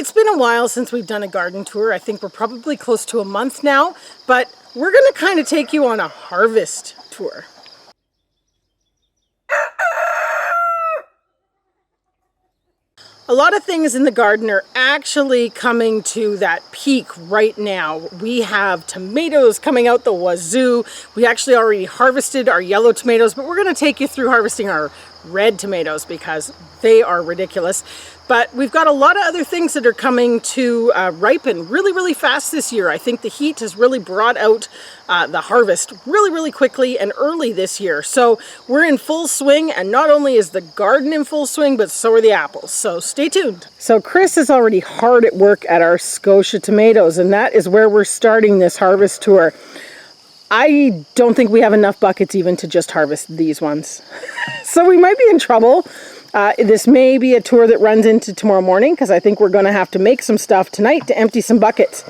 It's been a while since we've done a garden tour. I think we're probably close to a month now, but we're going to kind of take you on a harvest tour. A lot of things in the garden are actually coming to that peak right now. We have tomatoes coming out the wazoo. We actually already harvested our yellow tomatoes, but we're going to take you through harvesting our red tomatoes because they are ridiculous. But we've got a lot of other things that are coming to ripen really, really fast this year. I think the heat has really brought out the harvest really quickly and early this year. So we're in full swing, and not only is the garden in full swing, but so are the apples. So stay tuned. So Chris is already hard at work at our Scotia tomatoes, and that is where we're starting this harvest tour. I don't think we have enough buckets even to just harvest these ones. So we might be in trouble. This may be a tour that runs into tomorrow morning because I think we're going to have to make some stuff tonight to empty some buckets.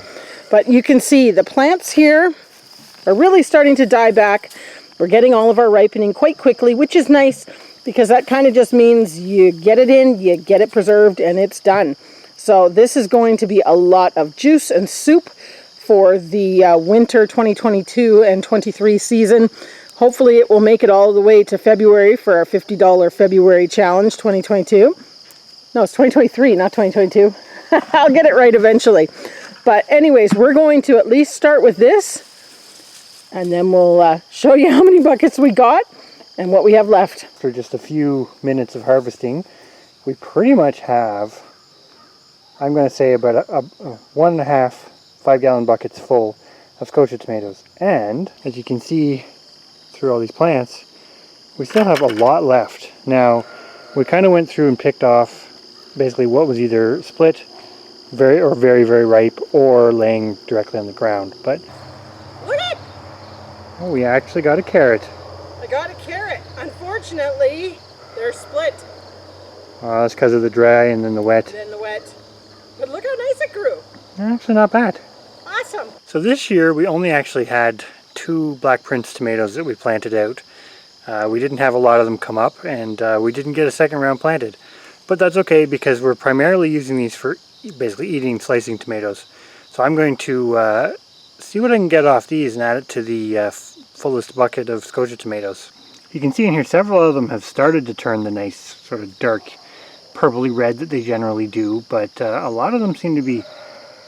But you can see the plants here are really starting to die back. We're getting all of our ripening quite quickly, which is nice because that kind of just means you get it in, you get it preserved, and it's done. So this is going to be a lot of juice and soup for the winter 2022 and 23 season. Hopefully it will make it all the way to February for our $50 February challenge 2022. No, it's 2023, not 2022. I'll get it right eventually. But anyways, we're going to at least start with this, and then we'll show you how many buckets we got and what we have left. For just a few minutes of harvesting, we pretty much have, I'm going to say about a 1.5 5-gallon buckets full of Scotia tomatoes. And as you can see through all these plants, we still have a lot left. Now, we kind of went through and picked off basically what was either split, very ripe, or laying directly on the ground. But look at it! Oh, we actually got a carrot. I got a carrot. Unfortunately, they're split. That's because of the dry and then the wet. And then the wet. But look how nice it grew. Actually not bad. Awesome. So this year we only actually had 2 Black Prince tomatoes that we planted out. We didn't have a lot of them come up, and we didn't get a second round planted. But that's okay because we're primarily using these for basically eating, slicing tomatoes. So I'm going to see what I can get off these and add it to the fullest bucket of Scotia tomatoes. You can see in here several of them have started to turn the nice sort of dark purpley red that they generally do, but a lot of them seem to be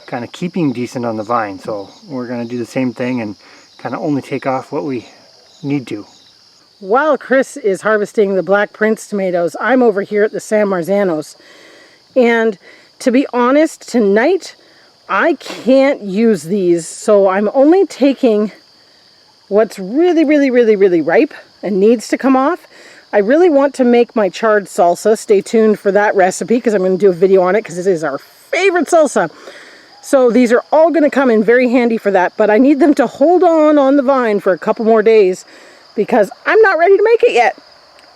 kind of keeping decent on the vine. So we're going to do the same thing and kind of only take off what we need to. While Chris is harvesting the Black Prince tomatoes, I'm over here at the San Marzanos. And to be honest, tonight I can't use these, so I'm only taking what's really ripe and needs to come off. I really want to make my charred salsa. Stay tuned for that recipe because I'm going to do a video on it because it is our favorite salsa. So these are all going to come in very handy for that, but I need them to hold on the vine for a couple more days because I'm not ready to make it yet.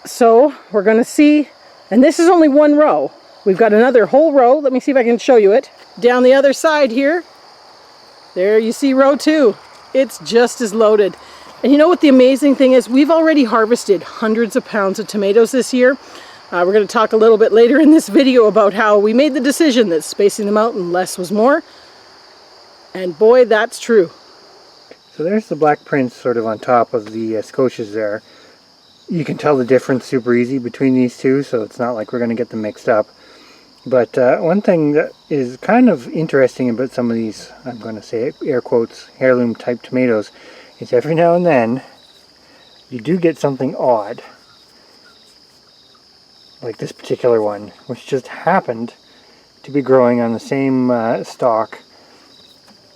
So we're going to see, and this is only one row. We've got another whole row. Let me see if I can show you it. Down the other side here, there you see row 2. It's just as loaded. And you know what the amazing thing is? We've already harvested hundreds of pounds of tomatoes this year. We're going to talk a little bit later in this video about how we made the decision that spacing them out and less was more. And boy, that's true. So there's the Black Prince sort of on top of the Scotias there. You can tell the difference super easy between these two, so it's not like we're going to get them mixed up. But one thing that is kind of interesting about some of these, I'm going to say air quotes, heirloom type tomatoes, is every now and then you do get something odd. Like this particular one, which just happened to be growing on the same stalk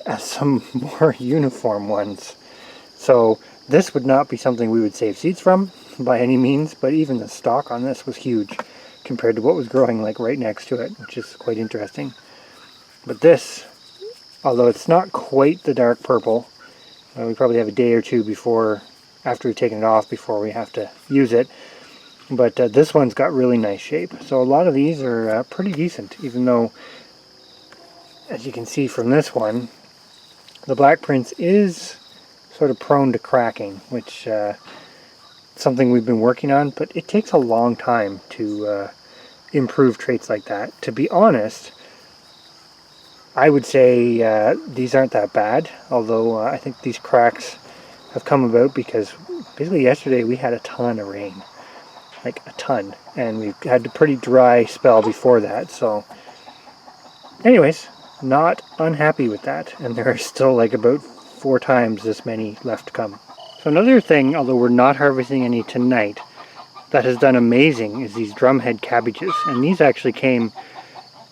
as some more uniform ones. So this would not be something we would save seeds from by any means, but even the stalk on this was huge compared to what was growing like right next to it, which is quite interesting. But this, although it's not quite the dark purple, we probably have a day or two before, after we've taken it off, before we have to use it. But this one's got really nice shape. So a lot of these are pretty decent, even though, as you can see from this one, the Black Prince is sort of prone to cracking, which is something we've been working on, but it takes a long time to improve traits like that. To be honest, I would say these aren't that bad, although I think these cracks have come about because basically yesterday we had a ton of rain, like a ton, and we've had a pretty dry spell before that. So anyways, not unhappy with that, and there are still like about 4 times this many left to come. So another thing, although we're not harvesting any tonight, that has done amazing is these drumhead cabbages, and these actually came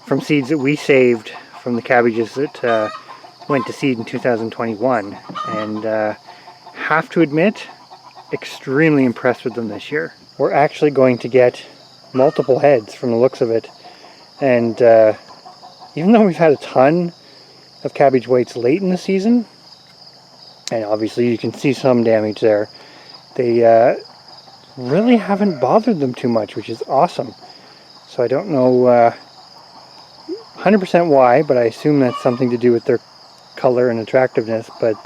from seeds that we saved from the cabbages that went to seed in 2021, and have to admit, extremely impressed with them this year. We're actually going to get multiple heads from the looks of it, and even though we've had a ton of cabbage whites late in the season, and obviously you can see some damage there, they really haven't bothered them too much, which is awesome. So I don't know 100% why, but I assume that's something to do with their color and attractiveness. But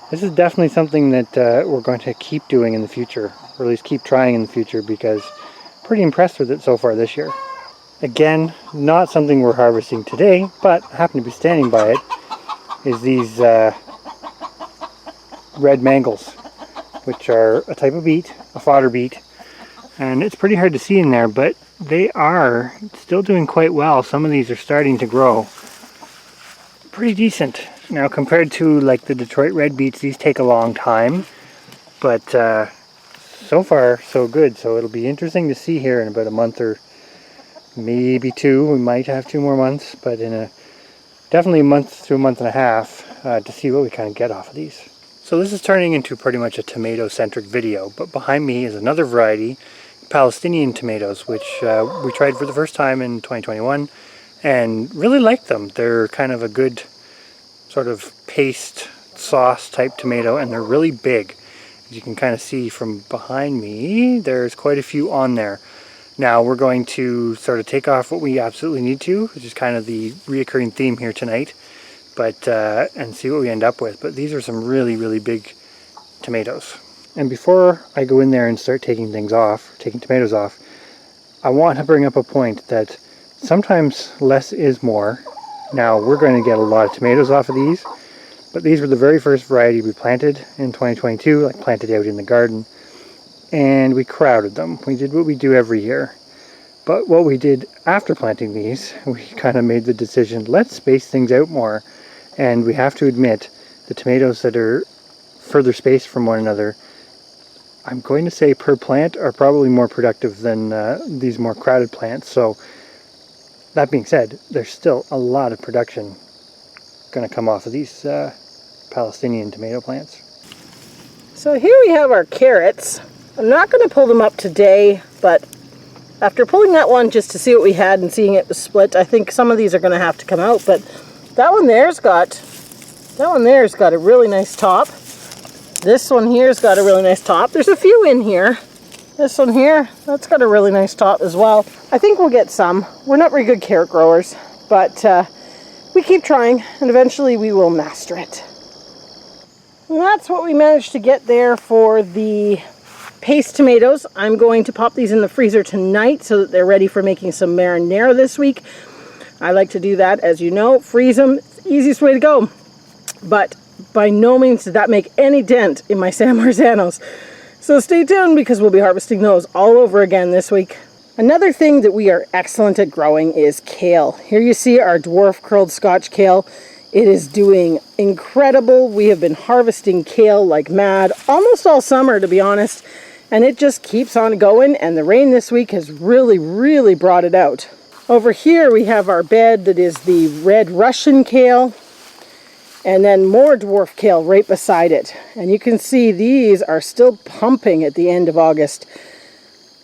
this is definitely something that we're going to keep doing in the future, or at least keep trying in the future, because I'm pretty impressed with it so far this year. Again, not something we're harvesting today, but happen to be standing by it, is these red mangles, which are a type of beet, a fodder beet, and it's pretty hard to see in there, but they are still doing quite well. Some of these are starting to grow pretty decent. Now compared to like the Detroit red beets, these take a long time, but so far so good. So it'll be interesting to see here in about a month or maybe 2. We might have 2 more months, but in definitely a month to a month and a half to see what we kind of get off of these. So this is turning into pretty much a tomato-centric video, but behind me is another variety, Palestinian tomatoes, which we tried for the first time in 2021 and really liked them. They're kind of a good sort of paste sauce type tomato, and they're really big. As you can kind of see from behind me, there's quite a few on there. Now we're going to sort of take off what we absolutely need to, which is kind of the reoccurring theme here tonight, but and see what we end up with. But these are some really big tomatoes. And before I go in there and start taking things off, taking tomatoes off, I want to bring up a point that sometimes less is more. Now we're going to get a lot of tomatoes off of these, but these were the very first variety we planted in 2022, like planted out in the garden, and we crowded them. We did what we do every year. But what we did after planting these, we kind of made the decision, let's space things out more. And we have to admit, the tomatoes that are further spaced from one another, I'm going to say per plant, are probably more productive than these more crowded plants. So that being said, there's still a lot of production going to come off of these Palestinian tomato plants. So here we have our carrots. I'm not going to pull them up today, but after pulling that one just to see what we had and seeing it was split, I think some of these are going to have to come out. But that one there's got a really nice top. This one here's got a really nice top. There's a few in here. This one here, that's got a really nice top as well. I think we'll get some. We're not very good carrot growers, but we keep trying, and eventually we will master it. And that's what we managed to get there for the paste tomatoes. I'm going to pop these in the freezer tonight so that they're ready for making some marinara this week. I like to do that, as you know. Freeze them, it's the easiest way to go. But by no means did that make any dent in my San Marzanos. So stay tuned, because we'll be harvesting those all over again this week. Another thing that we are excellent at growing is kale. Here you see our dwarf curled Scotch kale. It is doing incredible. We have been harvesting kale like mad almost all summer, to be honest, and it just keeps on going, and the rain this week has really brought it out. Over here we have our bed that is the red Russian kale, and then more dwarf kale right beside it. And you can see these are still pumping at the end of August.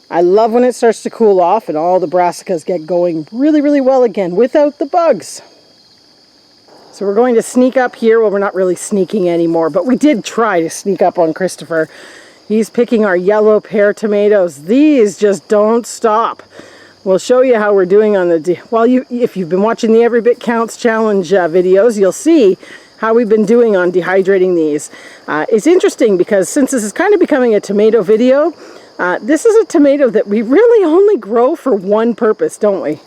I love when it starts to cool off and all the brassicas get going really well again without the bugs. So we're going to sneak up here. Well, we're not really sneaking anymore, but we did try to sneak up on Christopher. He's picking our yellow pear tomatoes. These just don't stop. We'll show you how we're doing on the... if you've been watching the Every Bit Counts challenge videos, you'll see how we've been doing on dehydrating these. It's interesting because since this is kind of becoming a tomato video, this is a tomato that we really only grow for one purpose, don't we?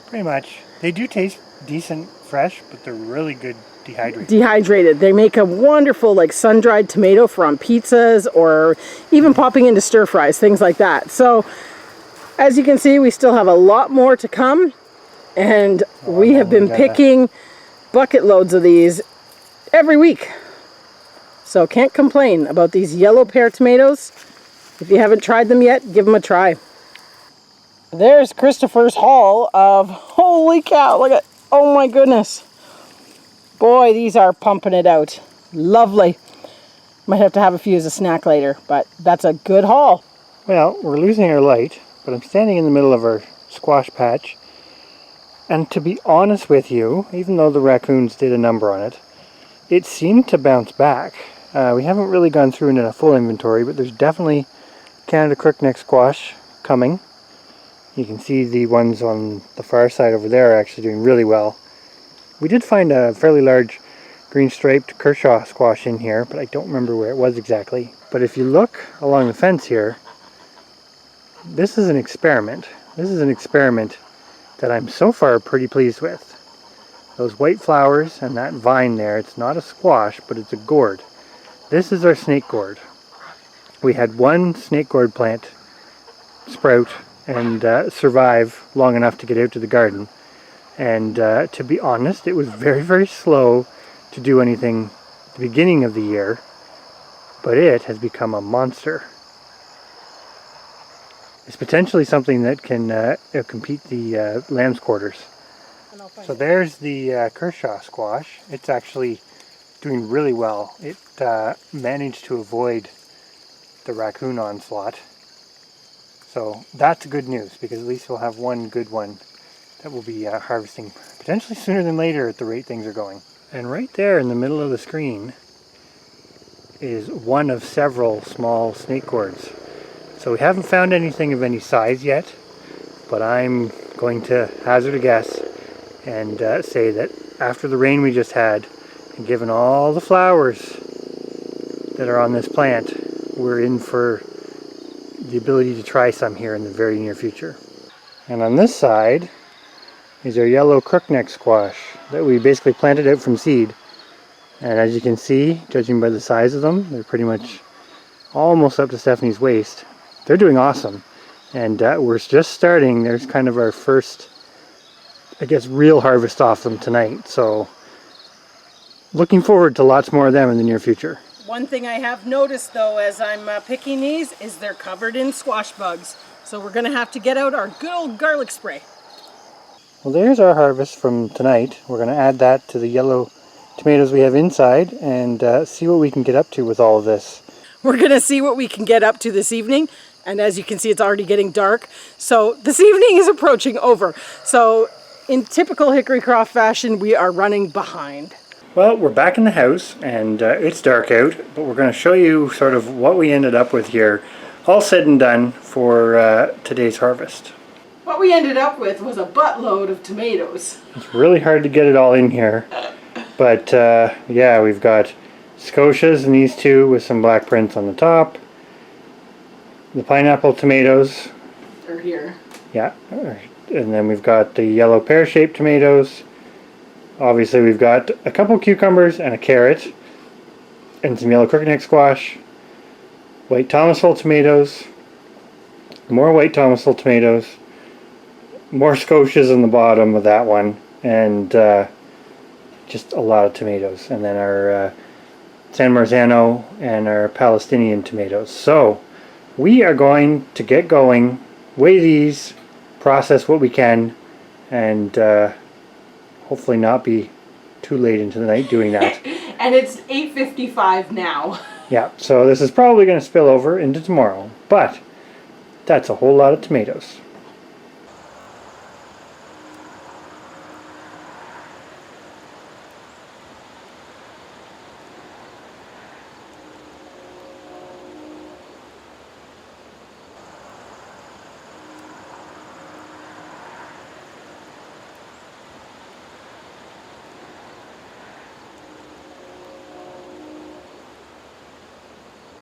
Pretty much. They do taste decent fresh, but they're really good dehydrated. Dehydrated. They make a wonderful like sun-dried tomato for on pizzas or even popping into stir fries, things like that. So as you can see, we still have a lot more to come, and we have been picking bucket loads of these every week. So can't complain about these yellow pear tomatoes. If you haven't tried them yet, give them a try. There's Christopher's haul of, holy cow, look at, oh my goodness. Boy, these are pumping it out. Lovely. Might have to have a few as a snack later, but that's a good haul. Well, we're losing our light, but I'm standing in the middle of our squash patch. And to be honest with you, even though the raccoons did a number on it, it seemed to bounce back. We haven't really gone through into a full inventory, but there's definitely Canada crookneck squash coming. You can see the ones on the far side over there are actually doing really well. We did find a fairly large green striped Kershaw squash in here, but I don't remember where it was exactly. But if you look along the fence here, this is an experiment. This is an experiment that I'm so far pretty pleased with. Those white flowers and that vine there, it's not a squash, but it's a gourd. This is our snake gourd. We had one snake gourd plant sprout and survive long enough to get out to the garden. And to be honest, it was very, very slow to do anything at the beginning of the year, but it has become a monster. It's potentially something that can compete the lamb's quarters. So there's the Kershaw squash. It's actually doing really well. It managed to avoid the raccoon onslaught. So that's good news, because at least we'll have one good one that we'll be harvesting potentially sooner than later at the rate things are going. And right there in the middle of the screen is one of several small snake gourds. So we haven't found anything of any size yet, but I'm going to hazard a guess and say that after the rain we just had, and given all the flowers that are on this plant, we're in for the ability to try some here in the very near future. And on this side is our yellow crookneck squash that we basically planted out from seed. And as you can see, judging by the size of them, they're pretty much almost up to Stephanie's waist. They're doing awesome. And we're just starting. There's kind of our first, I guess, real harvest off them tonight. So looking forward to lots more of them in the near future. One thing I have noticed though as I'm picking these is they're covered in squash bugs. So we're going to have to get out our good old garlic spray. Well, there's our harvest from tonight. We're going to add that to the yellow tomatoes we have inside and see what we can get up to with all of this. We're going to see what we can get up to this evening. And as you can see, it's already getting dark. So this evening is approaching over. So in typical Hickorycroft fashion, we are running behind. Well, we're back in the house and it's dark out, but we're going to show you sort of what we ended up with here, all said and done for today's harvest. What we ended up with was a buttload of tomatoes. It's really hard to get it all in here, but yeah, we've got Scotias and these two with some black prints on the top. The pineapple tomatoes. They're here. Yeah, and then we've got the yellow pear-shaped tomatoes. Obviously we've got a couple cucumbers and a carrot and some yellow crookneck squash, white Thomasville tomatoes, more white Thomasville tomatoes, more Scotias on the bottom of that one, and just a lot of tomatoes. And then our San Marzano and our Palestinian tomatoes. So we are going to get going, weigh these, process what we can, and hopefully not be too late into the night doing that. And it's 8:55 now. Yeah, so this is probably going to spill over into tomorrow, but that's a whole lot of tomatoes.